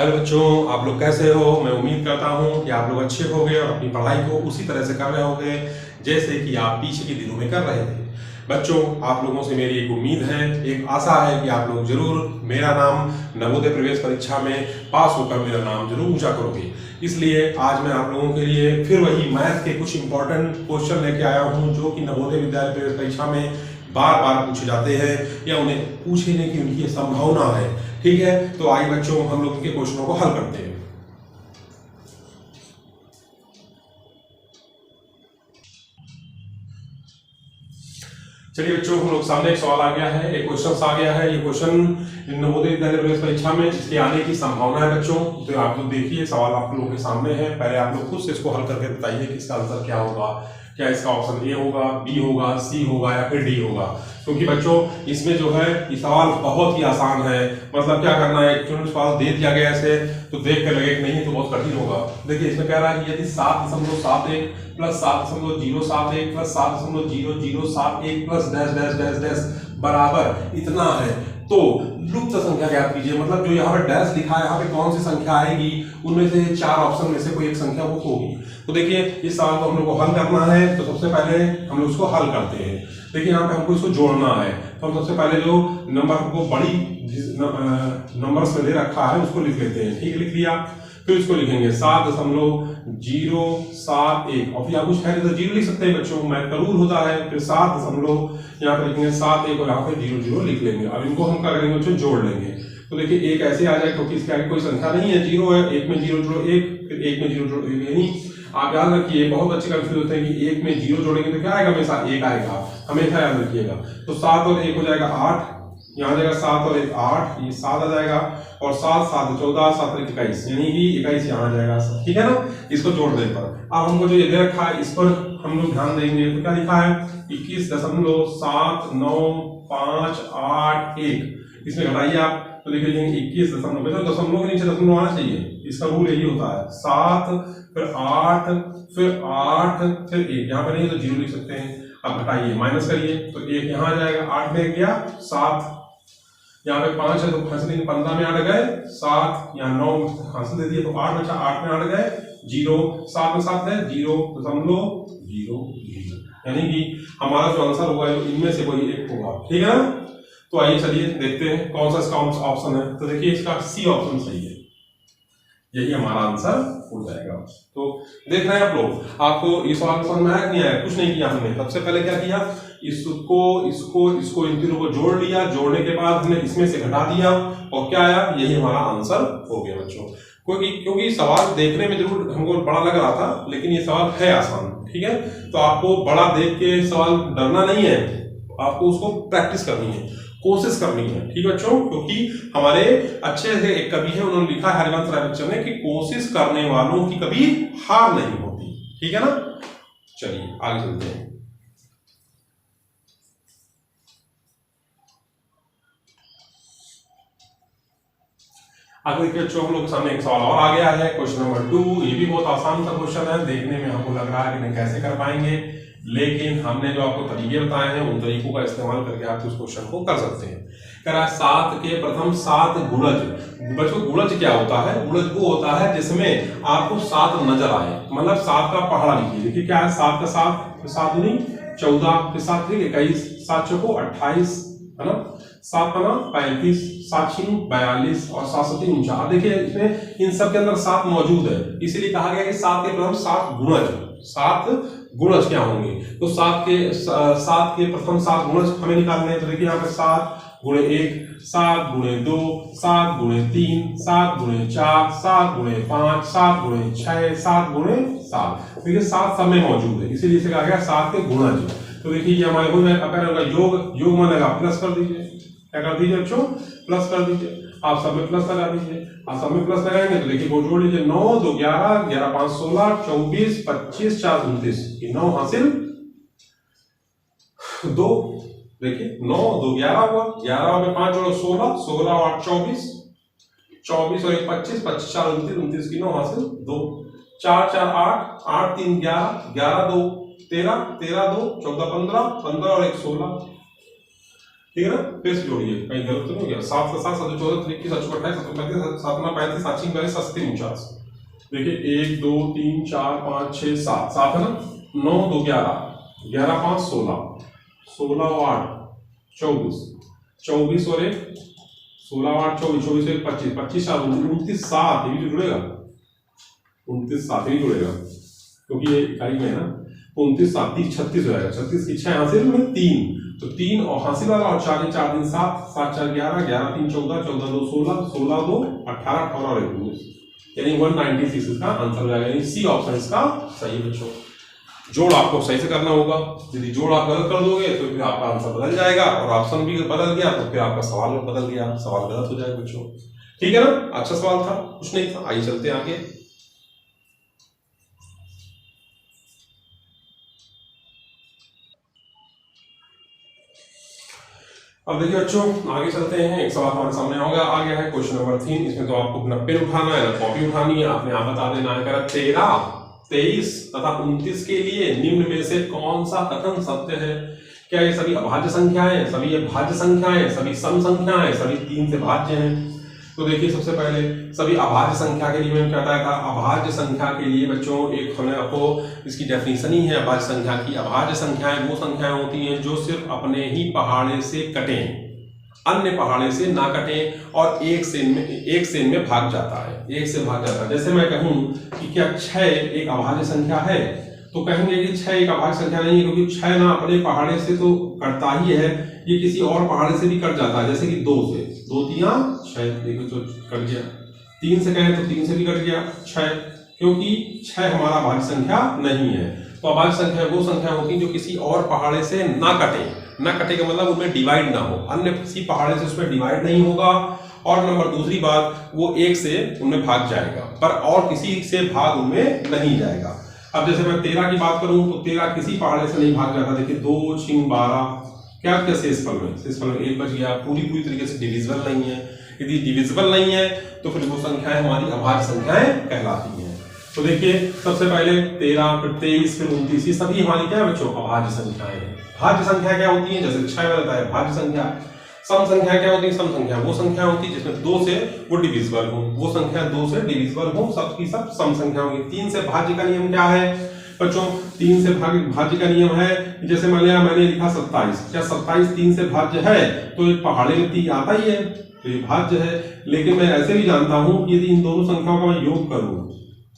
Hello बच्चों, आप लोग कैसे हो। मैं उम्मीद करता हूँ कि आप लोग अच्छे होंगे और अपनी पढ़ाई को उसी तरह से कर रहे होंगे जैसे कि आप पीछे के दिनों में कर रहे थे। बच्चों, आप लोगों से मेरी एक उम्मीद है, एक आशा है कि आप लोग जरूर मेरा नाम नवोदय प्रवेश परीक्षा में पास होकर मेरा नाम जरूर ऊंचा करोगे। इसलिए आज मैं आप लोगों के लिए फिर वही मैथ के कुछ इंपॉर्टेंट क्वेश्चन लेके आया हूँ जो कि नवोदय विद्यालय प्रवेश परीक्षा में बार बार पूछे जाते हैं या उन्हें पूछने की उनकी संभावना है। ठीक है, तो आइए बच्चों हम लोग इनके क्वेश्चनों को हल करते हैं। चलिए बच्चों, हम लोग सामने एक सवाल आ गया है, एक क्वेश्चन आ गया है। ये क्वेश्चन नवोदय विद्यालय प्रवेश परीक्षा में इसके आने की संभावना है बच्चों। तो आप लोग देखिए, सवाल आप लोगों के सामने है। पहले आप लोग खुद से इसको हल करके बताइए कि इसका आंसर क्या होगा। क्या इसका ऑप्शन ए होगा, बी होगा, सी होगा या फिर डी होगा। क्योंकि बच्चों इसमें जो है ये सवाल बहुत ही आसान है। मतलब क्या करना है, एक सवाल दे दिया गया ऐसे तो देख कर लगे कि नहीं तो बहुत कठिन होगा। देखिए इसमें कह रहा है कि यदि 7.71 plus 7.071 plus 7.0071 plus dash dash dash dash बराबर इतना है तो लुप्त संख्या ज्ञात कीजिए। मतलब जो यहाँ पे डैश लिखा है, यहाँ पे कौन सी संख्या आएगी, उनमें से चार ऑप्शन में से कोई एक संख्या वो होगी। तो देखिए इस सवाल को हम लोग को हल करना है, तो सबसे पहले हम लोग इसको हल करते हैं। देखिए यहाँ पे हमको इसको जोड़ना है, तो हम सबसे पहले जो नंबर हमको बड़ी नंबर्स में दे रखा है उसको लिख लेते हैं। ठीक है, लिख लिया। फिर इसको लिखेंगे 7.071 और फिर आप कुछ है तो जीरो लिख सकते हैं बच्चों, मैथ का रूल होता है। फिर 7 यहाँ पे लिखेंगे 71 और यहाँ पे 00 लिख लेंगे। अब इनको हम क्या करेंगे बच्चों, जोड़ लेंगे। तो देखिए एक ऐसे आ जाए क्योंकि इसके आगे कोई संख्या नहीं है, जीरो है। एक में 001 फिर एक में 001 यानी आप याद रखिए, बहुत बच्चे कंफ्यूज होते हैं कि एक में 0 जोड़ेंगे तो क्या आएगा, हमेशा 1 आएगा, हमेशा याद रखिएगा। तो 7 और 1 हो जाएगा 8, यहाँ जाएगा 7 और 1 8, ये 7 आ जाएगा और 7 7 14 7 21 यानी कि 21 यहाँ आ जाएगा। ठीक है ना, इसको जोड़ देने पर अब हमको जो ये दे रखा है इस पर हम लोग ध्यान देंगे। तो क्या लिखा है 21.79581, इसमें घटाइए आप तो लिख लीजिए 21 दशमलव के नीचे दशमलव आना चाहिए। इसका रूल यही होता है, 7 फिर 8 फिर 8 फिर 1, यहाँ पे नहीं तो 0 लिख सकते हैं। अब घटाइए, माइनस करिए तो 1 यहाँ आ जाएगा, 8 में गया 7, यहाँ पे 5 है तो 15 में 8 गए 7, यहाँ 9 हासिल दे दिए तो 8 बचा, 8 में 8 गए 0, 7 में 7 है 0.00, यानी कि हमारा जो आंसर होगा इनमें से कोई एक होगा। ठीक है ना, तो आइए चलिए देखते हैं कौन सा इसका ऑप्शन है। तो देखिए इसका सी ऑप्शन सही है, यही हमारा आंसर हो जाएगा। तो देख रहे हैं आप लोग, आपको ये सवाल समझ में आया कि नहीं आया। कुछ नहीं किया हमने, सबसे पहले क्या किया, इसको इन तीनों को जोड़ लिया, जोड़ने के बाद हमने इसमें से घटा दिया और क्या आया, यही हमारा आंसर हो गया बच्चों। क्योंकि सवाल देखने में जरूर हमको बड़ा लग रहा था लेकिन ये सवाल है आसान। ठीक है, तो आपको बड़ा देख के सवाल डरना नहीं है, आपको उसको प्रैक्टिस करनी है, कोशिश करनी है। ठीक है बच्चों, क्योंकि हमारे अच्छे से एक कवि है, उन्होंने लिखा है हरिवंश राय बच्चन ने कि कोशिश करने वालों की कभी हार नहीं होती। ठीक है ना, चलिए आगे चलते हैं। आगे देखिए बच्चों, हम लोग के सामने एक सवाल और आ गया है, क्वेश्चन नंबर 2। ये भी बहुत आसान सा क्वेश्चन है, देखने में हमको लग रहा है कि नहीं कैसे कर पाएंगे, लेकिन हमने जो आपको तरीके बताए हैं उन तरीकों का इस्तेमाल करके आप उस क्वेश्चन को कर सकते हैं। कह रहा है 7 के प्रथम 7 गुणज। बच्चों गुणज क्या होता है, गुणज वो होता है जिसमें आपको 7 नजर आए, मतलब 7 का पहाड़ा लिखिए। देखिए क्या है, 7 का 7 7 दूनी 14 फिर 7 21 7 चौको 28 है ना, 7 पना 35 7 छीन 42 और 7 सती 49। देखिए इसमें इन सब के अंदर 7 मौजूद है, इसीलिए कहा गया कि 7 के प्रथम 7 गुणज। 7 गुणज क्या होंगे, तो 7 के प्रथम 7 गुणज हमें निकालने हैं। तो देखिए यहाँ पे 7 गुणे 1 7 गुणे 2 7 गुणे 3 7 गुणे 4 7 गुणे 5 7 गुणे 6 7 गुणे 7। देखिए 7 सब में मौजूद है, इसीलिए इसे कहा गया 7 के गुणज। तो देखिए ये हमारे हो जाएगा योग में लगा प्लस कर दीजिए, क्या कर दीजिए बच्चों, प्लस कर दीजिए। आप सब में प्लस लगा दीजिए, आप सब में प्लस लगाएंगे तो देखिए वो जोड़ लीजिए, 9 2 11 11 5 16 24 25 4 29, 9 हासिल 2। देखिए 9 2 11 हुआ, 11 में 5 जोड़ो 16 16 और 8 24 24 और 1 25 25 4 29 29 की 9 हासिल 2 4 4 8 8 3 11 11 2 13 13 2 14 15 15 और 1 16 ठीक है ना, फिर से जोड़िए, कहीं गलत तो नहीं हो गया। 7 से 7 7 14 3 21 7 28 7 35 7 9 35 7 6 42 7 3 49। देखिए 1 2 3 4 5 6 7 7 है ना, 9 2 11 11 5 16 16 8 24 24 और 1 16 8 24 24 1 25 25 4 29 7 ये भी जुड़ेगा, 29 7 ही जुड़ेगा क्योंकि ये इकाई में है ना। 29 7 30 36 हो जाएगा, 36 की 6 हासिल में 3 तो 3 और हासिल वाला और 4 4 दिन 7 7 4 11 11 3 14 14 2 16 16 2 18 18 और 19 यानी 196 इसका आंसर हो जाएगा। यानी सी ऑप्शन इसका सही है बच्चों। जोड़ आपको सही से करना होगा, यदि जोड़ आप गलत कर दोगे तो फिर आपका आंसर बदल जाएगा और ऑप्शन भी बदल गया तो फिर आपका सवाल बदल गया, सवाल गलत हो जाएगा बच्चों। ठीक है ना, अच्छा सवाल था, कुछ नहीं था। आइए चलते हैं आगे। अब देखिए बच्चों आगे चलते हैं। एक सवाल हमारे सामने होगा, आ गया है क्वेश्चन नंबर 3। इसमें तो आपको अपना पेन उठाना है, कॉपी उठानी है, आपने यहाँ बता देना है 13 23 तथा 29 के लिए निम्न में से कौन सा कथन सत्य है। क्या ये सभी अभाज्य संख्याएं, सभी ये भाज्य संख्याएं, सभी सम संख्याएं, सभी 3 से भाज्य हैं। तो देखिए सबसे पहले सभी अभाज्य संख्या के लिए मैंने क्या बताया था। अभाज्य संख्या के लिए बच्चों एक हमने आपको इसकी डेफिनेशन ही है अभाज्य संख्या की। अभाज्य संख्याएं वो संख्याएं होती हैं जो सिर्फ अपने ही पहाड़े से कटें, अन्य पहाड़े से ना कटें और एक सेन में भाग जाता है, एक से भाग जाता है। जैसे मैं कहूं कि क्या 6 एक अभाज्य संख्या है, तो कहेंगे कि 6 एक अभाज्य संख्या नहीं है क्योंकि 6 ना अपने पहाड़े से तो कटता ही है, ये किसी और पहाड़े से भी कट जाता है। जैसे कि 2 से 2 3 6 देखो तो कट गया, 3 से कहें तो 3 से भी कट गया 6, क्योंकि 6 हमारा अभाज्य संख्या नहीं है। तो अभाज्य संख्या वो संख्या होती है जो किसी और पहाड़े से ना कटे। ना कटे का मतलब उनमें डिवाइड ना हो, अन्य किसी पहाड़े से उसमें डिवाइड नहीं होगा। और नंबर दूसरी बात, वो 1 से उनमें भाग जाएगा पर और किसी से भाग उनमें नहीं जाएगा। अब जैसे मैं 13 की बात करूं तो 13 किसी पहाड़े से नहीं भाग जाता। देखिए 2 6 12 क्या क्या शेषफल में 1 बच गया, पूरी तरीके से डिविजिबल नहीं है। यदि डिविजिबल नहीं है तो फिर वो संख्याएं हमारी अभाज्य संख्याएं कहलाती हैं। तो देखिए सबसे पहले 13 फिर 23 फिर 29 ये सभी हमारी क्या है बच्चों अभाज्य संख्याएं हैं। भाज्य संख्या क्या होती है, जैसे 6 में रहता है भाज्य संख्या। सम संख्या क्या होती है, सम संख्या वो संख्या होती है जिसमें 2 से वो डिविजिबल हो, वो संख्या 2 से डिविजिबल हो, सबकी सब सम संख्या होगी। 3 से भाज्य का नियम क्या है बच्चों, 3 से भाज्य का नियम है, जैसे मैंने लिखा 27, क्या 27 3 से भाज्य है तो एक पहाड़े में 3 आता ही है तो ये भाज्य है। लेकिन मैं ऐसे भी जानता हूं कि यदि इन दोनों संख्याओं का मैं योग करूं,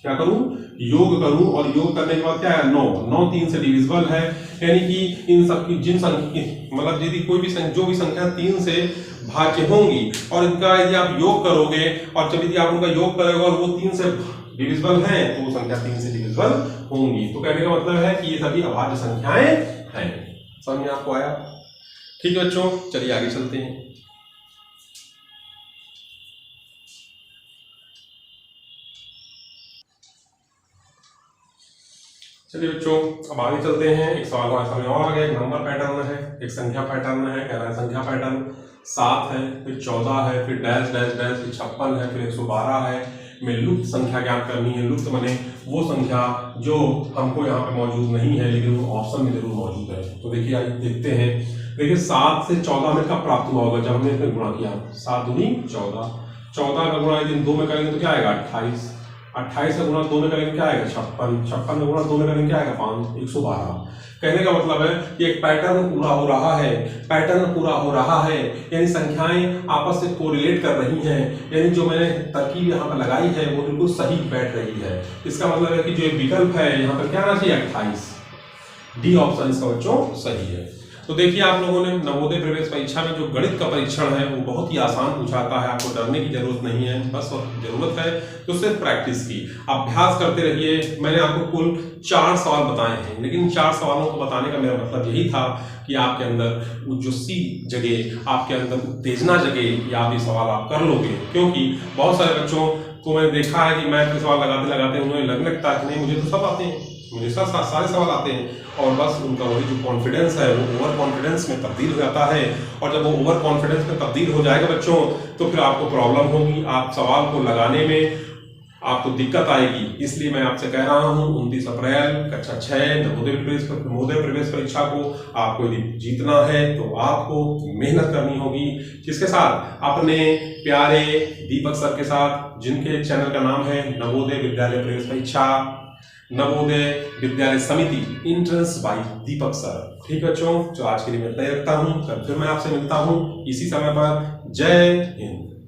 क्या करूं, योग करूं और योग करने के बाद क्या है 9 9 3 से डिविजिबल है, यानी कि इन सब की जिन संख्या मतलब यदि कोई भी जो भी संख्या 3 से भाज्य होंगी और इनका यदि आप योग करोगे और जब यदि आप उनका योग करोगे और वो 3 से डिविजिबल हैं तो वो संख्या 3 से डिविजिबल होंगी। तो कहने का मतलब है कि ये सभी अभाज्य संख्याएं हैं। समझ में आपको आया? ठीक है बच्चों, चलिए आगे चलते हैं। चलिए बच्चों अब आगे चलते हैं। एक सवाल हमारे सामने और आ गया, एक नंबर पैटर्न है, एक संख्या पैटर्न है। कह रहा है संख्या पैटर्न 7 है, फिर 14 है, फिर डैश डैश डैश, फिर 56 है, फिर 112 है। में लुप्त संख्या ज्ञात करनी है। लुप्त माने वो संख्या जो हमको यहाँ पे मौजूद नहीं है लेकिन वो ऑप्शन में जरूर मौजूद है। तो देखिए आइए देखते हैं। देखिए 7 से 14 में कब प्राप्त हुआ होगा, जब हमने इसमें गुणा किया। 7 दूनी 14, 14 का गुणा यदि 2 में करेंगे तो क्या आएगा 28, 28 का गुणा 2 में करेंगे क्या आएगा 56, 56 का गुणा 2 में करेंगे क्या आएगा 5, 112। कहने का मतलब है कि एक पैटर्न पूरा हो रहा है, पैटर्न पूरा हो रहा है, यानी संख्याएं आपस से कोरिलेट कर रही हैं, यानी जो मैंने तरकीब यहाँ पर लगाई है वो बिल्कुल सही बैठ रही है। इसका मतलब है कि जो विकल्प है यहाँ पर क्या आना चाहिए 28, डी ऑप्शन इसका बच्चों सही है। तो देखिए आप लोगों ने नवोदय प्रवेश परीक्षा में जो गणित का परीक्षण है वो बहुत ही आसान पूछाता है, आपको डरने की जरूरत नहीं है, बस जरूरत है तो सिर्फ प्रैक्टिस की, अभ्यास करते रहिए। मैंने आपको कुल 4 सवाल बताए हैं, लेकिन 4 सवालों को बताने का मेरा मतलब यही था कि आपके अंदर वो जो सी जगे, आपके अंदर उत्तेजना जगे कि आप ये सवाल आप कर लोगे। क्योंकि बहुत सारे बच्चों को मैंने देखा है कि मैथ के सवाल लगाते लगाते उन्हें लगने लगता है कि नहीं मुझे तो सब आते हैं, मुझे सारे सवाल आते हैं, और बस उनका वही जो कॉन्फिडेंस है वो ओवर कॉन्फिडेंस में तब्दील हो जाता है। और जब वो ओवर कॉन्फिडेंस में तब्दील हो जाएगा बच्चों तो फिर आपको प्रॉब्लम होगी, आप सवाल को लगाने में आपको दिक्कत आएगी। इसलिए मैं आपसे कह रहा हूं 29 अप्रैल कक्षा 6 नवोदय प्रवेश परीक्षा को आपको यदि जीतना है तो आपको मेहनत करनी होगी। किसके साथ? अपने प्यारे दीपक सर के साथ, जिनके चैनल का नाम है नवोदय विद्यालय प्रवेश परीक्षा, नवोदय विद्यालय समिति, एंट्रेंस बाय दीपक सर। ठीक है बच्चों, तो आज के लिए मैं इतना ही रखता हूँ। कल फिर मैं आपसे मिलता हूँ इसी समय पर। जय हिंद।